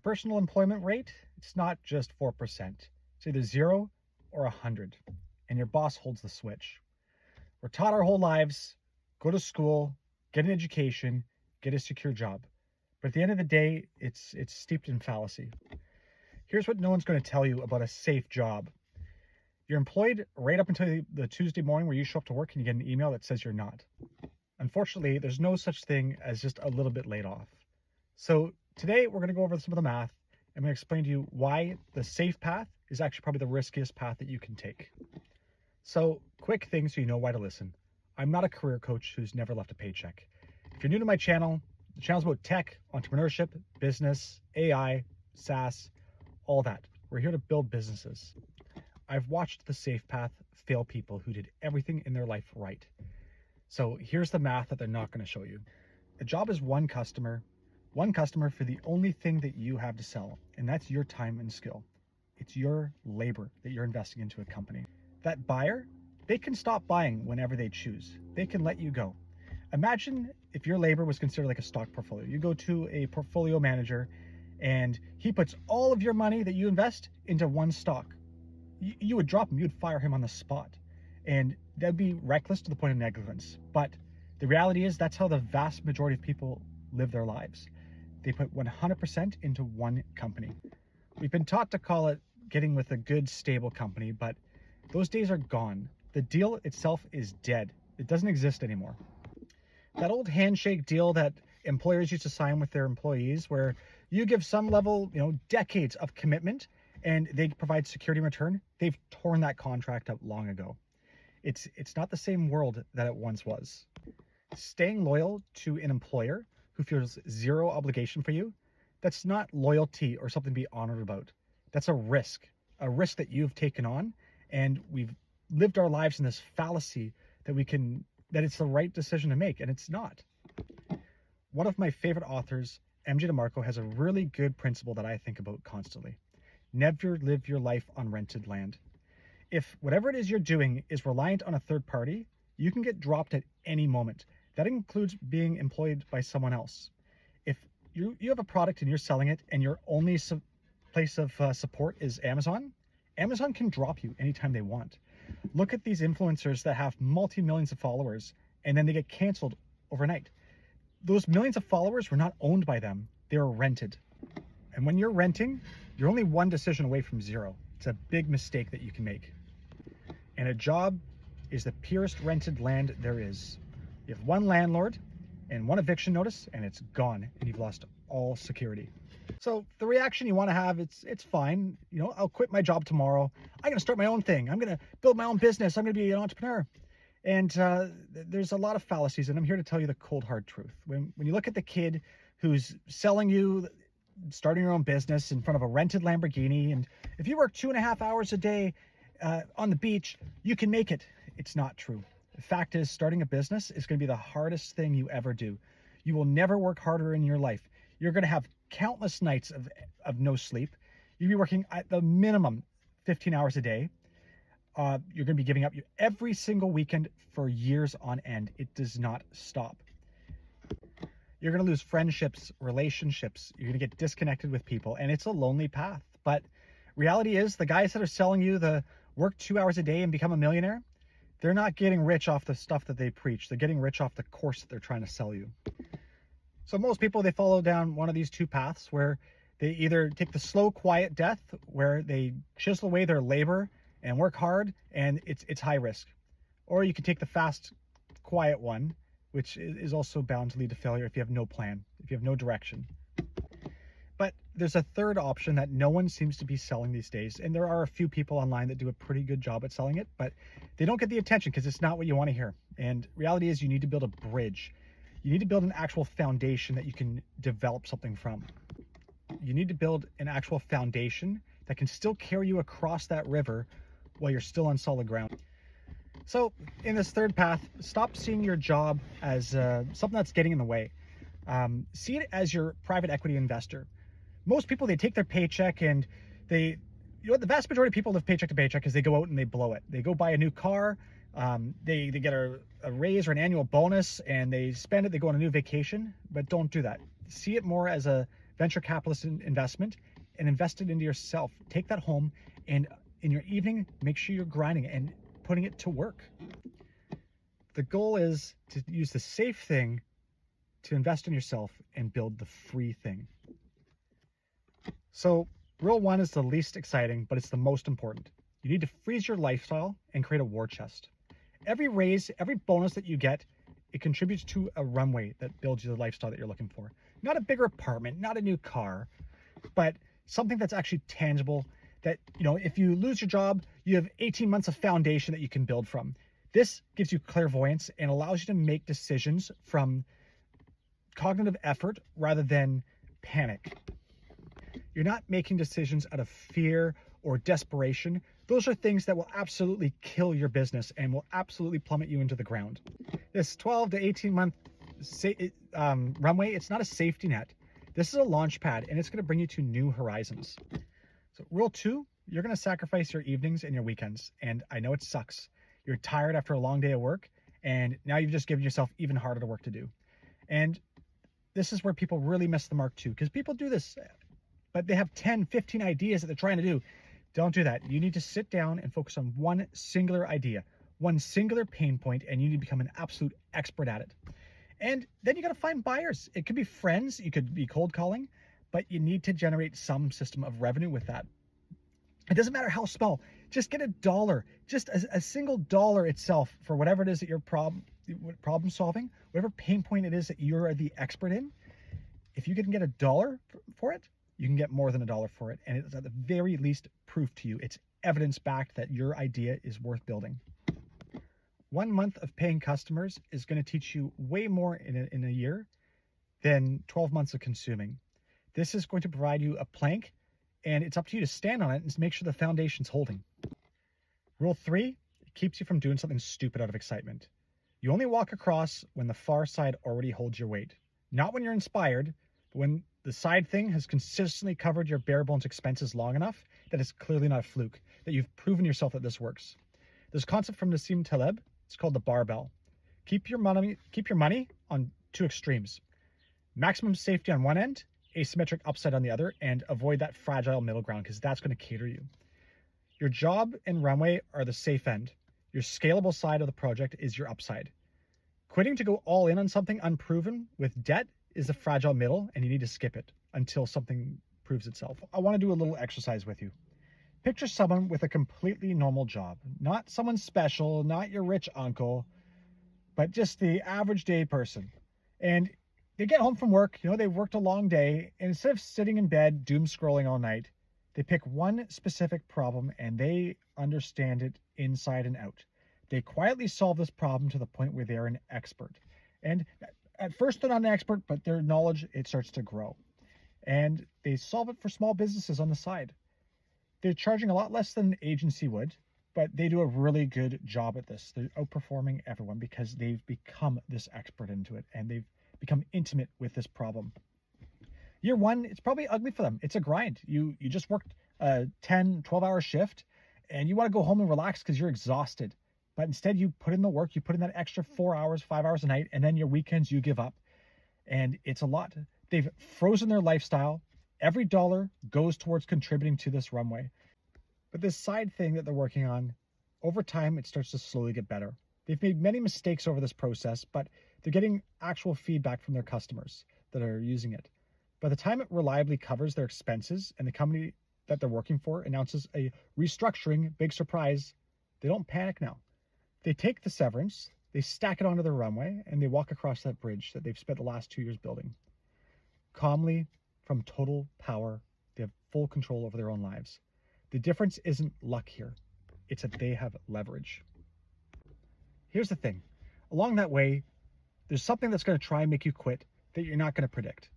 Your personal employment rate, it's not just 4%. It's either 0 or 100, and your boss holds the switch. We're taught our whole lives, go to school, get an education, get a secure job. But at the end of the day, it's steeped in fallacy. Here's what no one's going to tell you about a safe job. You're employed right up until the Tuesday morning where you show up to work and you get an email that says you're not. Unfortunately, there's no such thing as just a little bit laid off. So today we're going to go over some of the math. I'm going to explain to you why the safe path is actually probably the riskiest path that you can take. So quick thing so you know why to listen. I'm not a career coach who's never left a paycheck. If you're new to my channel, the channel's about tech, entrepreneurship, business, AI, SaaS, all that. We're here to build businesses. I've watched the safe path fail people who did everything in their life right. So here's the math that they're not going to show you. A job is one customer for the only thing that you have to sell, and that's your time and skill. It's your labor that you're investing into a company. That buyer, they can stop buying whenever they choose. They can let you go. Imagine if your labor was considered like a stock portfolio. You go to a portfolio manager and he puts all of your money that you invest into one stock. You would drop him, you'd fire him on the spot. And that'd be reckless to the point of negligence. But the reality is that's how the vast majority of people live their lives. They put 100% into one company. We've been taught to call it getting with a good, stable company, but those days are gone. The deal itself is dead. It doesn't exist anymore. That old handshake deal that employers used to sign with their employees where you give some level, decades of commitment and they provide security in return, they've torn that contract up long ago. It's not the same world that it once was. Staying loyal to an employer who feels zero obligation for you, that's not loyalty or something to be honored about. That's a risk that you've taken on, and we've lived our lives in this fallacy that it's the right decision to make, and it's not. One of my favorite authors, MJ DeMarco, has a really good principle that I think about constantly. Never live your life on rented land. If whatever it is you're doing is reliant on a third party, you can get dropped at any moment. That includes being employed by someone else. If you have a product and you're selling it and your only place of support is Amazon can drop you anytime they want. Look at these influencers that have multi-millions of followers and then they get canceled overnight. Those millions of followers were not owned by them. They were rented. And when you're renting, you're only one decision away from zero. It's a big mistake that you can make. And a job is the purest rented land there is. You have one landlord and one eviction notice and it's gone and you've lost all security. So the reaction you want to have, it's fine. I'll quit my job tomorrow. I'm going to start my own thing. I'm going to build my own business. I'm going to be an entrepreneur. And there's a lot of fallacies, and I'm here to tell you the cold, hard truth. When you look at the kid who's selling you starting your own business in front of a rented Lamborghini, and if you work 2.5 hours a day on the beach, you can make it. It's not true. The fact is, starting a business is going to be the hardest thing you ever do. You will never work harder in your life. You're going to have countless nights of no sleep. You'll be working at the minimum 15 hours a day. You're going to be giving up every single weekend for years on end. It does not stop. You're going to lose friendships, relationships. You're going to get disconnected with people, and it's a lonely path. But reality is, the guys that are selling you the work 2 hours a day and become a millionaire, they're not getting rich off the stuff that they preach. They're getting rich off the course that they're trying to sell you. So most people, they follow down one of these two paths where they either take the slow, quiet death, where they chisel away their labor and work hard, and it's high risk. Or you can take the fast, quiet one, which is also bound to lead to failure if you have no plan, if you have no direction. But there's a third option that no one seems to be selling these days, and there are a few people online that do a pretty good job at selling it, but they don't get the attention because it's not what you want to hear. And reality is, you need to build a bridge. You need to build an actual foundation that you can develop something from. You need to build an actual foundation that can still carry you across that river while you're still on solid ground. So in this third path, stop seeing your job as something that's getting in the way. See it as your private equity investor. Most people, they take their paycheck and the vast majority of people live paycheck to paycheck because they go out and they blow it. They go buy a new car, they get a raise or an annual bonus and they spend it, they go on a new vacation, but don't do that. See it more as a venture capitalist investment and invest it into yourself. Take that home, and in your evening, make sure you're grinding and putting it to work. The goal is to use the safe thing to invest in yourself and build the free thing. So rule 1 is the least exciting, but it's the most important. You need to freeze your lifestyle and create a war chest. Every raise, every bonus that you get, it contributes to a runway that builds you the lifestyle that you're looking for. Not a bigger apartment, not a new car, but something that's actually tangible, that, if you lose your job, you have 18 months of foundation that you can build from. This gives you clairvoyance and allows you to make decisions from cognitive effort rather than panic. You're not making decisions out of fear or desperation. Those are things that will absolutely kill your business and will absolutely plummet you into the ground. This 12 to 18 month runway, it's not a safety net. This is a launch pad, and it's going to bring you to new horizons. So rule 2, you're going to sacrifice your evenings and your weekends. And I know it sucks. You're tired after a long day of work, and now you've just given yourself even harder work to do. And this is where people really miss the mark too, because people do this, but they have 10, 15 ideas that they're trying to do. Don't do that. You need to sit down and focus on one singular idea, one singular pain point, and you need to become an absolute expert at it. And then you got to find buyers. It could be friends, you could be cold calling, but you need to generate some system of revenue with that. It doesn't matter how small. Just get $1, just a single dollar itself for whatever it is that you're problem solving, whatever pain point it is that you're the expert in. If you can get $1 for it, you can get more than $1 for it. And it's at the very least proof to you. It's evidence backed that your idea is worth building. 1 month of paying customers is going to teach you way more in a year than 12 months of consuming. This is going to provide you a plank, and it's up to you to stand on it and make sure the foundation's holding. Rule 3, it keeps you from doing something stupid out of excitement. You only walk across when the far side already holds your weight. Not when you're inspired, but when the side thing has consistently covered your bare bones expenses long enough that it's clearly not a fluke, that you've proven yourself that this works. This concept from Nassim Taleb, it's called the barbell. Keep your money on 2 extremes. Maximum safety on one end, asymmetric upside on the other, and avoid that fragile middle ground, because that's going to cater you. Your job and runway are the safe end. Your scalable side of the project is your upside. Quitting to go all in on something unproven with debt is the fragile middle, and you need to skip it until something proves itself. I want to do a little exercise with you. Picture someone with a completely normal job, not someone special, not your rich uncle, but just the average day person. And they get home from work, they've worked a long day, and instead of sitting in bed doom scrolling all night, they pick one specific problem and they understand it inside and out. They quietly solve this problem to the point where they're an expert. And at first they're not an expert, but their knowledge, it starts to grow. And they solve it for small businesses on the side. They're charging a lot less than an agency would, but they do a really good job at this. They're outperforming everyone because they've become this expert into it, and they've become intimate with this problem. Year 1, it's probably ugly for them. It's a grind. You just worked a 10, 12-hour shift, and you want to go home and relax because you're exhausted. But instead, you put in the work, you put in that extra 4 hours, 5 hours a night, and then your weekends, you give up. And it's a lot. They've frozen their lifestyle. Every dollar goes towards contributing to this runway. But this side thing that they're working on, over time, it starts to slowly get better. They've made many mistakes over this process, but they're getting actual feedback from their customers that are using it. By the time it reliably covers their expenses and the company that they're working for announces a restructuring, big surprise, they don't panic now. They take the severance, they stack it onto their runway, and they walk across that bridge that they've spent the last 2 years building. Calmly, from total power, they have full control over their own lives. The difference isn't luck here. It's that they have leverage. Here's the thing. Along that way, there's something that's going to try and make you quit that you're not going to predict.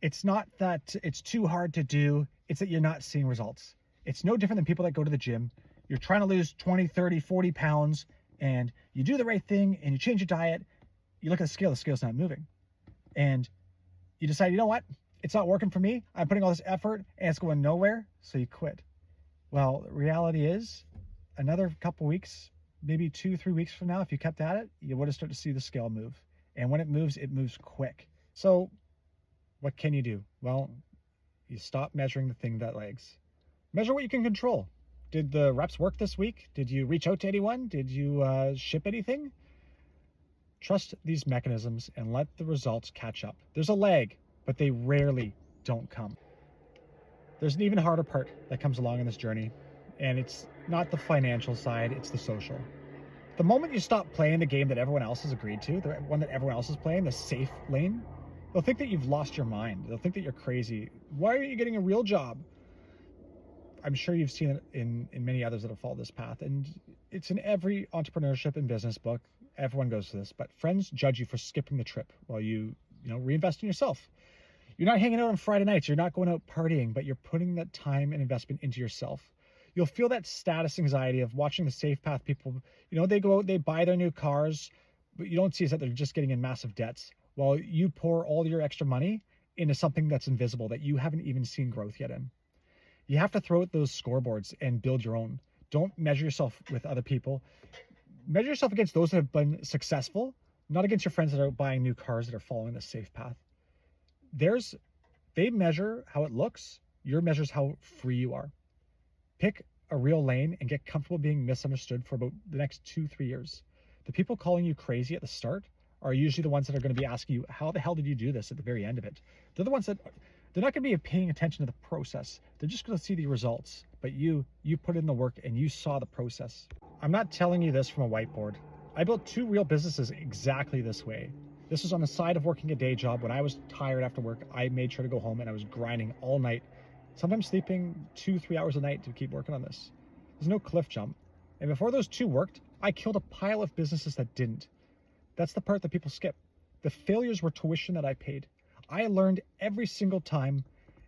It's not that it's too hard to do. It's that you're not seeing results. It's no different than people that go to the gym. You're trying to lose 20, 30, 40 pounds, and you do the right thing, and you change your diet. You look at the scale's not moving. And you decide, you know what? It's not working for me. I'm putting all this effort, and it's going nowhere, so you quit. Well, the reality is, another couple weeks, maybe 2-3 weeks from now, if you kept at it, you would have started to see the scale move. And when it moves quick. So What can you do? Well, you stop measuring the thing that lags. Measure what you can control. Did the reps work this week? Did you reach out to anyone? Did you ship anything? Trust these mechanisms and let the results catch up. There's a lag, but they rarely don't come. There's an even harder part that comes along in this journey, and it's not the financial side, it's the social. The moment you stop playing the game that everyone else has agreed to, the one that everyone else is playing, the safe lane, they'll think that you've lost your mind. They'll think that you're crazy. Why aren't you getting a real job? I'm sure you've seen it in many others that have followed this path. And it's in every entrepreneurship and business book. Everyone goes through this. But friends judge you for skipping the trip while you reinvest in yourself. You're not hanging out on Friday nights. You're not going out partying, but you're putting that time and investment into yourself. You'll feel that status anxiety of watching the safe path people. They go out, they buy their new cars, but you don't see is that they're just getting in massive debts while you pour all your extra money into something that's invisible that you haven't even seen growth yet in. You have to throw out those scoreboards and build your own. Don't measure yourself with other people. Measure yourself against those that have been successful, not against your friends that are buying new cars that are following the safe path. They measure how it looks. Your measures how free you are. Pick a real lane and get comfortable being misunderstood for about the next 2-3 years. The people calling you crazy at the start are usually the ones that are going to be asking you, how the hell did you do this at the very end of it? They're the ones that they're not going to be paying attention to the process. They're just going to see the results. But you put in the work and you saw the process. I'm not telling you this from a whiteboard. I built 2 real businesses exactly this way. This was on the side of working a day job. When I was tired after work, I made sure to go home and I was grinding all night, sometimes sleeping 2-3 hours a night to keep working on this. There's no cliff jump. And before those 2 worked, I killed a pile of businesses that didn't. That's the part that people skip. The failures were tuition that I paid. I learned every single time,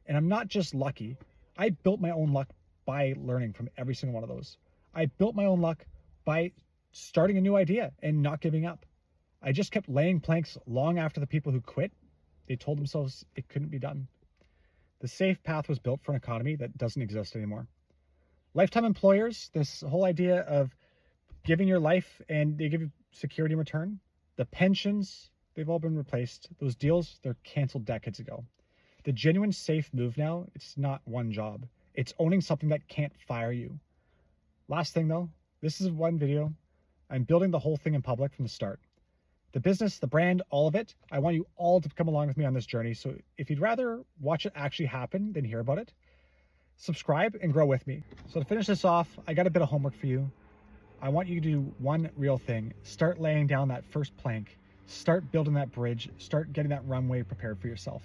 and I'm not just lucky. I built my own luck by learning from every single one of those. I built my own luck by starting a new idea and not giving up. I just kept laying planks long after the people who quit, they told themselves it couldn't be done. The safe path was built for an economy that doesn't exist anymore. Lifetime employers, this whole idea of giving your life and they give you security in return. The pensions, they've all been replaced. Those deals, they're canceled decades ago. The genuine safe move now, it's not one job. It's owning something that can't fire you. Last thing though, this is one video. I'm building the whole thing in public from the start. The business, the brand, all of it. I want you all to come along with me on this journey. So if you'd rather watch it actually happen than hear about it, subscribe and grow with me. So to finish this off, I got a bit of homework for you. I want you to do one real thing. Start laying down that first plank. Start building that bridge. Start getting that runway prepared for yourself.